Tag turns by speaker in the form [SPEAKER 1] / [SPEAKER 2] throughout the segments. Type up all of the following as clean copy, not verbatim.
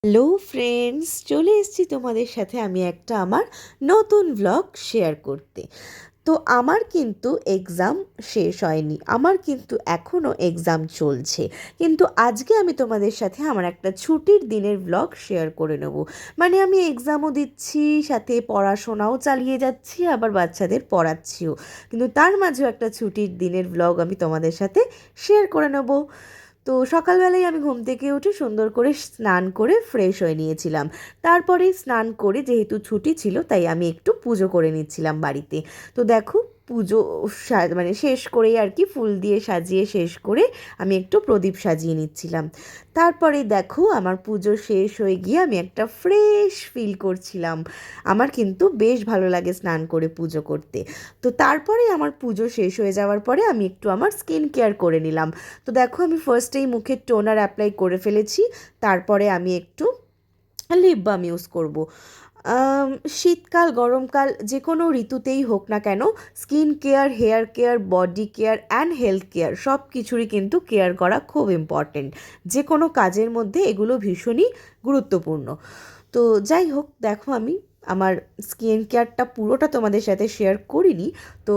[SPEAKER 1] Hello friends, চলে এসেছি তোমাদের সাথে আমি একটা আমার নতুন ব্লগ শেয়ার করতে। তো আমার কিন্তু এক্সাম শেষ হয়নি, আমার কিন্তু এখনও এক্সাম চলছে। কিন্তু আজকে আমি তোমাদের সাথে আমার একটা ছুটির দিনের ব্লগ শেয়ার করে নেব। মানে আমি এক্সামও দিচ্ছি, সাথে পড়াশোনাও চালিয়ে যাচ্ছি, আবার বাচ্চাদের পড়াচ্ছিও। কিন্তু তার মাঝেও একটা ছুটির দিনের ব্লগ আমি তোমাদের সাথে শেয়ার করে নেব। তো সকালবেলায় আমি ঘুম থেকে উঠে সুন্দর করে স্নান করে ফ্রেশ হয়ে নিয়েছিলাম। তারপরেই স্নান করে, যেহেতু ছুটি ছিল তাই আমি একটু পুজো করে নিচ্ছিলাম বাড়িতে। তো দেখো, পুজো মানে শেষ করেই আর কি, ফুল দিয়ে সাজিয়ে শেষ করে আমি একটু প্রদীপ সাজিয়ে নিচ্ছিলাম। তারপরে দেখো, আমার পুজো শেষ হয়ে গিয়ে আমি একটা ফ্রেশ ফিল করছিলাম। আমার কিন্তু বেশ ভালো লাগে স্নান করে পুজো করতে। তো তারপরে আমার পুজো শেষ হয়ে যাওয়ার পরে আমি একটু আমার স্কিন কেয়ার করে নিলাম। তো দেখো, আমি ফার্স্টেই মুখে টোনার অ্যাপ্লাই করে ফেলেছি। তারপরে আমি একটু লিপ বাম ইউজ করব। শীতকাল গরমকাল যে কোনো ঋতুতেই হোক না কেন, skin care, hair care, body care and health care সব কিছুরই কিন্তু কেয়ার করা খুব ইম্পর্টেন্ট। যে কোনো কাজের মধ্যে এগুলো ভীষণই গুরুত্বপূর্ণ। তো যাই হোক, দেখো আমি আমার স্কিন কেয়ারটা পুরোটা তোমাদের সাথে শেয়ার করিনি। তো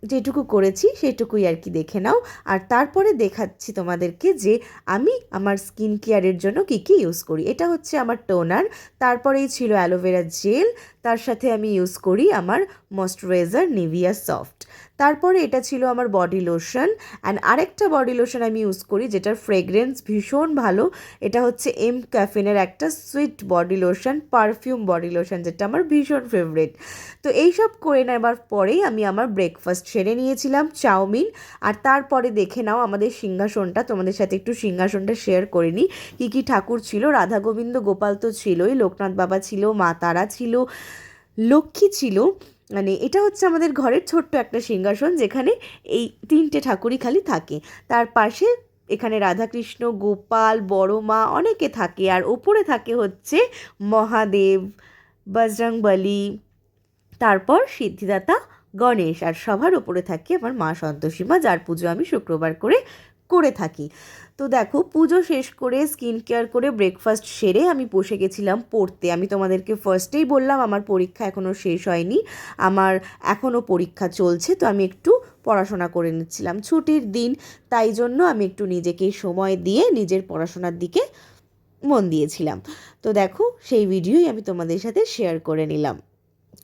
[SPEAKER 1] যেটুকু করেছি সেটুকুই আর কি দেখে নাও। আর তারপরে দেখাচ্ছি তোমাদেরকে যে আমি আমার স্কিন কেয়ারের জন্য কী কী ইউজ করি। এটা হচ্ছে আমার টোনার, তারপরেই ছিল অ্যালোভেরা জেল, তার সাথে আমি ইউজ করি আমার ময়শ্চারাইজার নিভিয়া সফট। তারপরে এটা ছিল আমার বডি লোশন, অ্যান্ড আরেকটা বডি লোশন আমি ইউজ করি যেটার ফ্রেগরেন্স ভীষণ ভালো। এটা হচ্ছে এম ক্যাফিনের একটা sweet body lotion, perfume body lotion, যেটা আমার ভীষণ ফেভারিট। তো এইসব করে নেবার পরেই আমি আমার ব্রেকফাস্ট সেরে নিয়েছিলাম, চাউমিন। আর তারপরে দেখে নাও আমাদের সিংহাসনটা, তোমাদের সাথে একটু সিংহাসনটা শেয়ার করে নিই। কী কী ঠাকুর ছিল, রাধা গোবিন্দ গোপাল তো ছিলই, লোকনাথ বাবা ছিল, মা তারা ছিল, লক্ষ্মী ছিল। মানে এটা হচ্ছে আমাদের ঘরের ছোট্ট একটা সিংহাসন, যেখানে এই তিনটে ঠাকুরই খালি থাকে। তার পাশে এখানে রাধাকৃষ্ণ, গোপাল, বড় মা অনেকে থাকে। আর ওপরে থাকে হচ্ছে মহাদেব, বজরংবলী, তারপর সিদ্ধিদাতা গণেশ, আর সবার উপরে থাকে আমার মা সন্তোষী মা, যার পুজো আমি শুক্রবার করে থাকি। তো দেখো, পুজো শেষ করে স্কিন কেয়ার করে ব্রেকফাস্ট সেরে আমি বসে গেছিলাম পড়তে। আমি তোমাদেরকে ফার্স্টেই বললাম আমার পরীক্ষা এখনও শেষ হয়নি, আমার এখনও পরীক্ষা চলছে। তো আমি একটু পড়াশোনা করে নিচ্ছিলাম, ছুটির দিন, তাই জন্য আমি একটু নিজেকে সময় দিয়ে নিজের পড়াশোনার দিকে মন দিয়েছিলাম। তো দেখো, সেই ভিডিওই আমি তোমাদের সাথে শেয়ার করে নিলাম।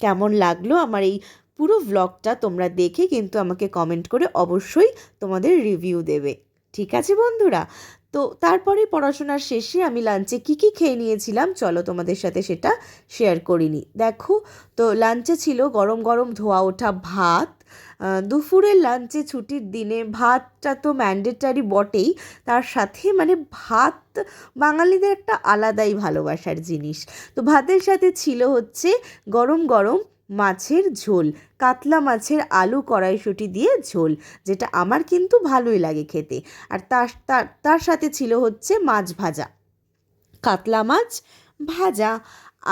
[SPEAKER 1] কেমন লাগলো আমার এই পুরো ভ্লগটা তোমরা দেখে কিন্তু আমাকে কমেন্ট করে অবশ্যই তোমাদের রিভিউ দেবে। ঠিক আছে বন্ধুরা? তো তারপরে পড়াশোনার শেষে আমি লাঞ্চে কী কী খেয়ে নিয়েছিলাম চলো তোমাদের সাথে সেটা শেয়ার করিনি। দেখো, তো লাঞ্চে ছিল গরম গরম ধোয়া ওঠা ভাত। দুপুরের লাঞ্চে ছুটির দিনে ভাতটা তো ম্যান্ডেটারি বটেই, তার সাথে মানে ভাত বাঙালিদের একটা আলাদাই ভালোবাসার জিনিস। তো ভাতের সাথে ছিল হচ্ছে গরম গরম মাছের ঝোল, কাতলা মাছের আলু কড়াইশুঁটি দিয়ে ঝোল, যেটা আমার কিন্তু ভালোই লাগে খেতে। আর তার তার তার সাথে ছিল হচ্ছে মাছ ভাজা, কাতলা মাছ ভাজা।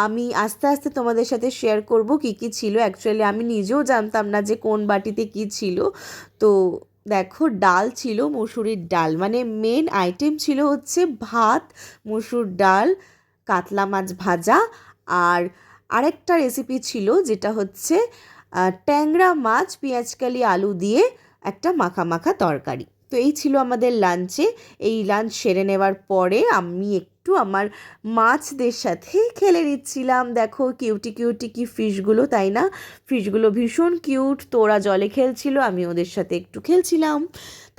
[SPEAKER 1] আমি আস্তে আস্তে তোমাদের সাথে শেয়ার করব কী কী ছিল। অ্যাকচুয়ালি আমি নিজেও জানতাম না যে কোন বাটিতে কী ছিল। তো দেখো, ডাল ছিল, মসুরির ডাল, মানে মেন আইটেম ছিল হচ্ছে ভাত, মসুর ডাল, কাতলা মাছ ভাজা। আর আরেকটা রেসিপি ছিল যেটা হচ্ছে ট্যাংরা মাছ পেঁয়াজকালি আলু দিয়ে একটা মাখা মাখা তরকারি। তো এই ছিল আমাদের লাঞ্চে। এই লাঞ্চ সেরে নেওয়ার পরে আমি একটু আমার মাছদের সাথে খেলে নিচ্ছিলাম। দেখো, কিউটি কিউটি কি ফিশগুলো, তাই না? ফিশগুলো ভীষণ কিউট। তো ওরা জলে খেলছিল, আমি ওদের সাথে একটু খেলছিলাম।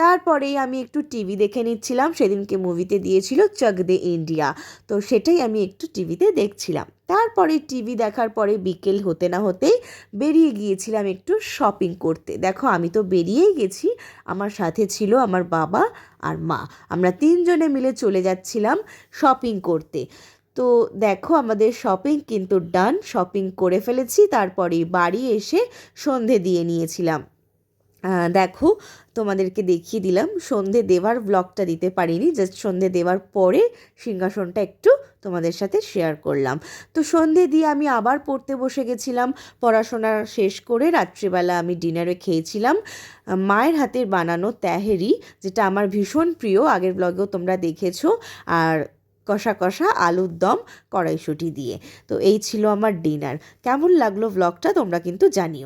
[SPEAKER 1] তারপরেই আমি একটু টিভি দেখে নিচ্ছিলাম, সেদিনকে মুভিতে দিয়েছিল চক দে ইন্ডিয়া, তো সেটাই আমি একটু টিভিতে দেখছিলাম। তারপরে টিভি দেখার পরে বিকেল হতে না হতেই বেরিয়ে গিয়েছিলাম একটু শপিং করতে। দেখো, আমি তো বেরিয়েই গেছি, আমার সাথে ছিল আমার বাবা আর মা, আমরা তিনজনে মিলে চলে যাচ্ছিলাম শপিং করতে। তো দেখো, আমাদের শপিং কিন্তু ডান, শপিং করে ফেলেছি। তারপরে বাড়ি এসে সন্ধে দিয়ে নিয়েছিলাম। দেখো, তোমাদেরকে দেখিয়ে দিলাম, সন্ধে দেওয়ার ব্লগটা দিতে পারিনি, জাস্ট সন্ধে দেওয়ার পরে সিংহাসনটা একটু তোমাদের সাথে শেয়ার করলাম। তো সন্ধে দিয়ে আমি আবার পড়তে বসে গেছিলাম। পড়াশোনা শেষ করে রাত্রিবেলা আমি ডিনারে খেয়েছিলাম মায়ের হাতের বানানো তেহেরি, যেটা আমার ভীষণ প্রিয়, আগের ব্লগেও তোমরা দেখেছো। আর কষা কষা আলুর দম কড়াইশুঁটি দিয়ে। তো এই ছিল আমার ডিনার। কেমন লাগলো ব্লগটা তোমরা কিন্তু জানিও।